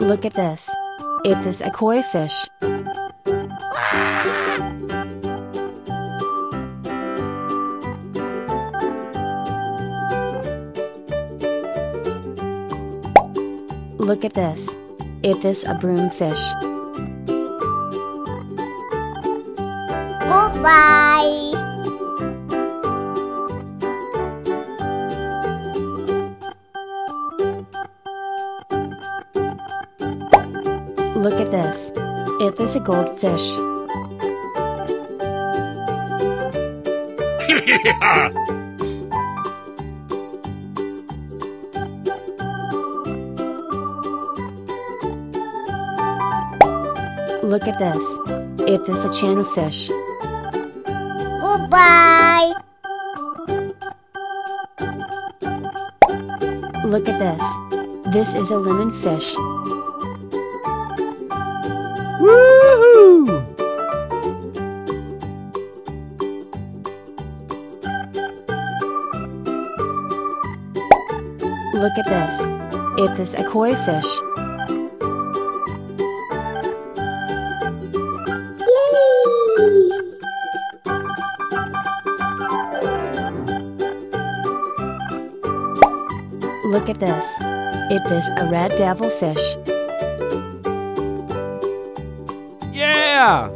Look at this. It is a koi fish. Look at this. It is a broomfish. Goodbye. Look at this. It is a goldfish. Look at this. It is a channel fish. Goodbye. Look at this. This is a lemon fish. Woohoo! Look at this. It is a koi fish. Look at this. It is a red devilfish. Yeah!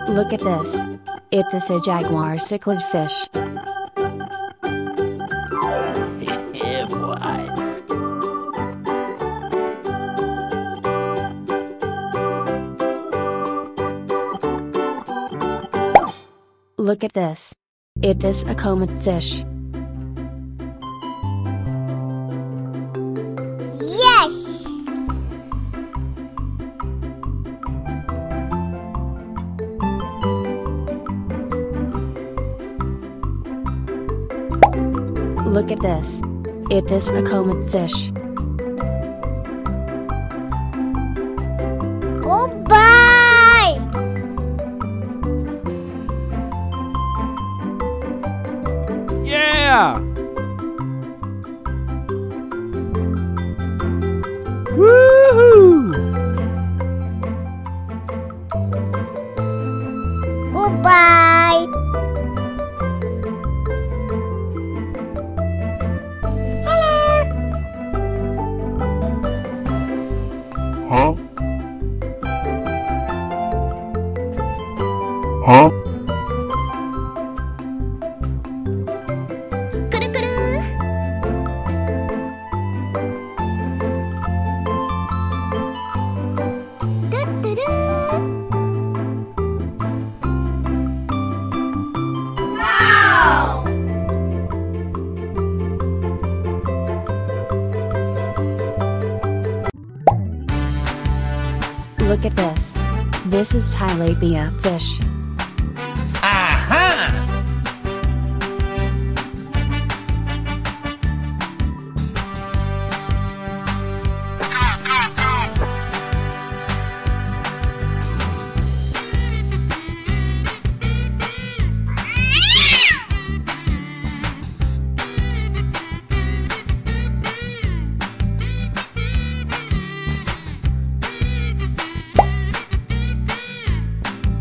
Look at this. It is a jaguar cichlid fish. Yeah, boy. Look at this. It is a comet fish. Yes. Look at this. It is a comet fish. Goodbye. Yeah! Woohoo! Goodbye. Huh? Huh? Look at this. This is tilapia fish. Aha!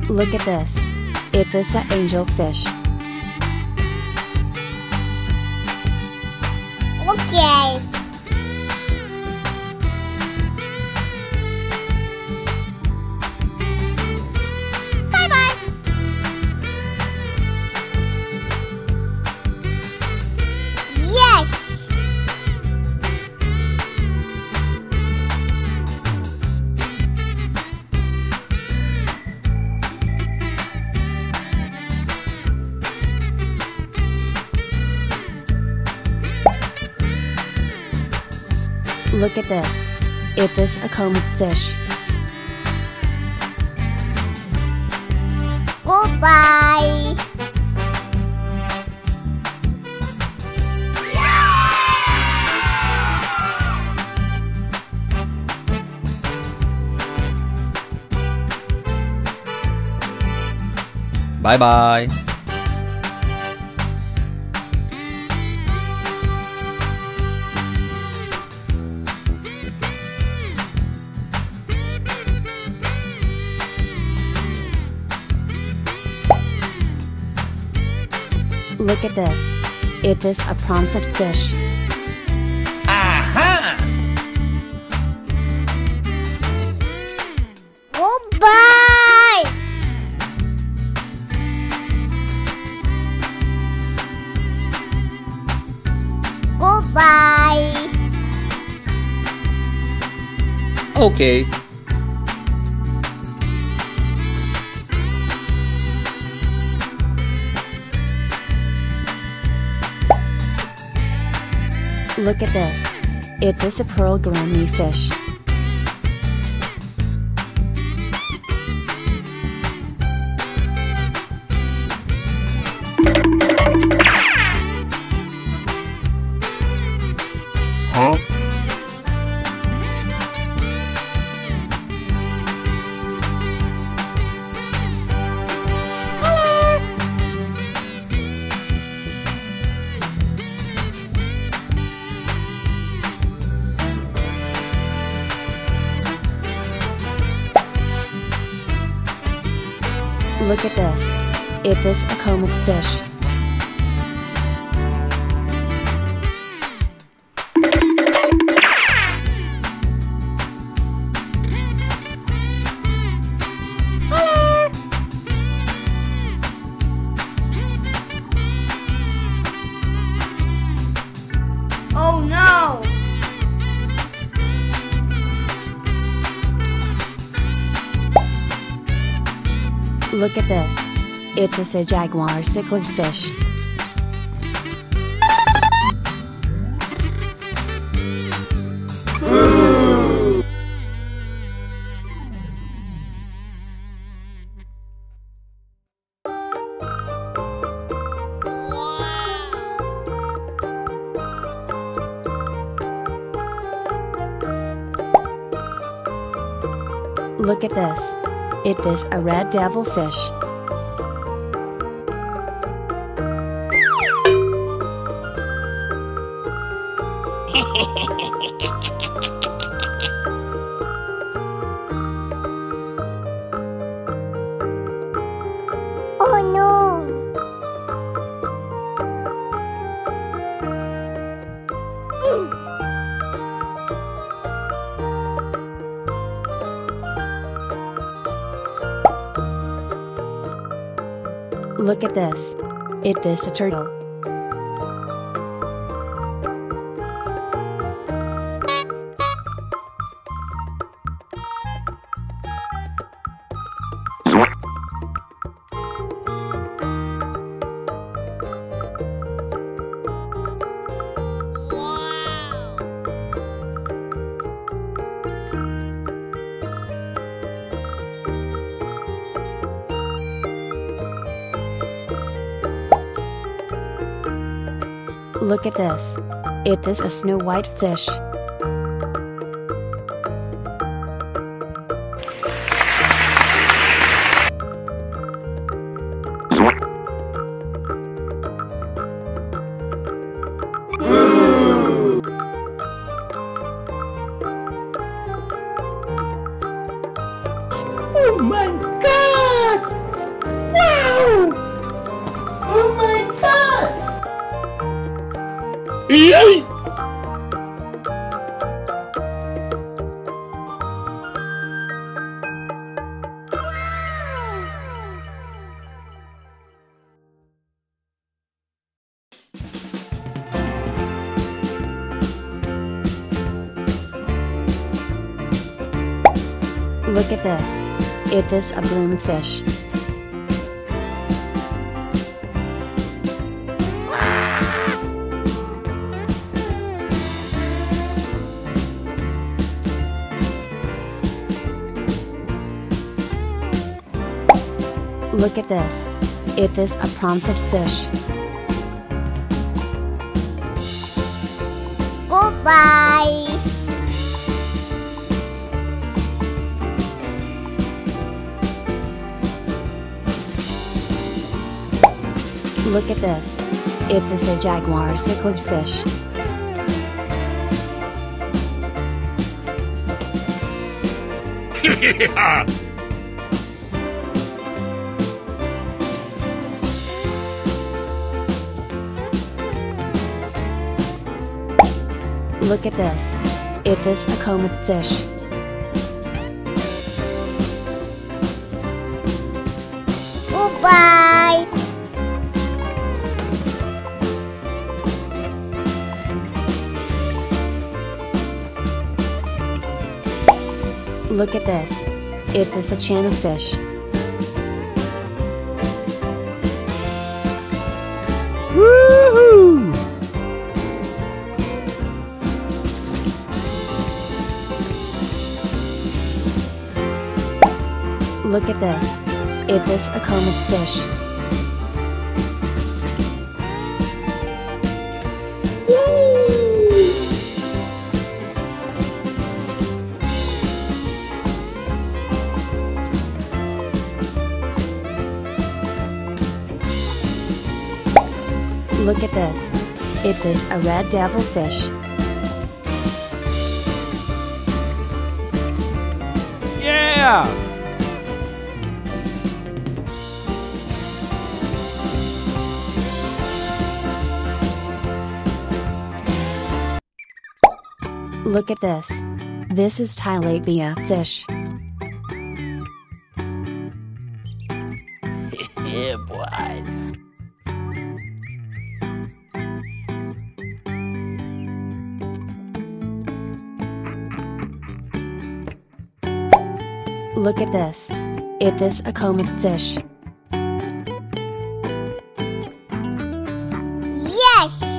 Look at this. It is the angelfish. Okay. Bye-bye. Yes. Look at this. It is a comet fish. Goodbye. Bye bye. Look at this. It is a prawnfoot fish. Aha! Goodbye. Goodbye. Okay. Look at this. It is a pearl granny fish. Huh? Look at this. It is a comet fish. Oh no! Look at this. It is a jaguar cichlid fish. Look at this. It is a red devil fish. Oh no! Look at this. It is a turtle. Look at this. It is a snow white fish. Oh my god! Wow! Oh my god! Yay! Look at this. It is a bloomfish. Look at this. It is a prawnfoot fish. Goodbye. Look at this. It is a jaguar cichlid fish. Look at this. It is a comet fish. Goodbye. Look at this. It is a channel fish. Woohoo! Look at this. It is a comet fish. Look at this. It is a red devil fish. Yeah! Look at this. This is tilapia fish. Yeah, boy. Look at this. It is a comet fish. Yes.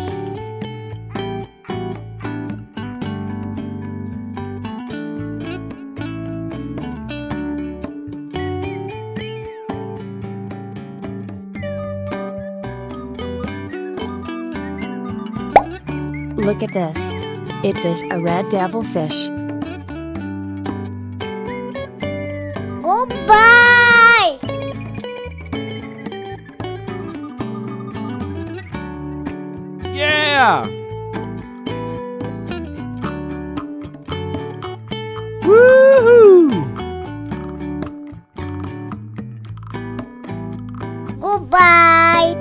Look at this. It is a red devil fish. Goodbye. Yeah! Woohoo! Goodbye.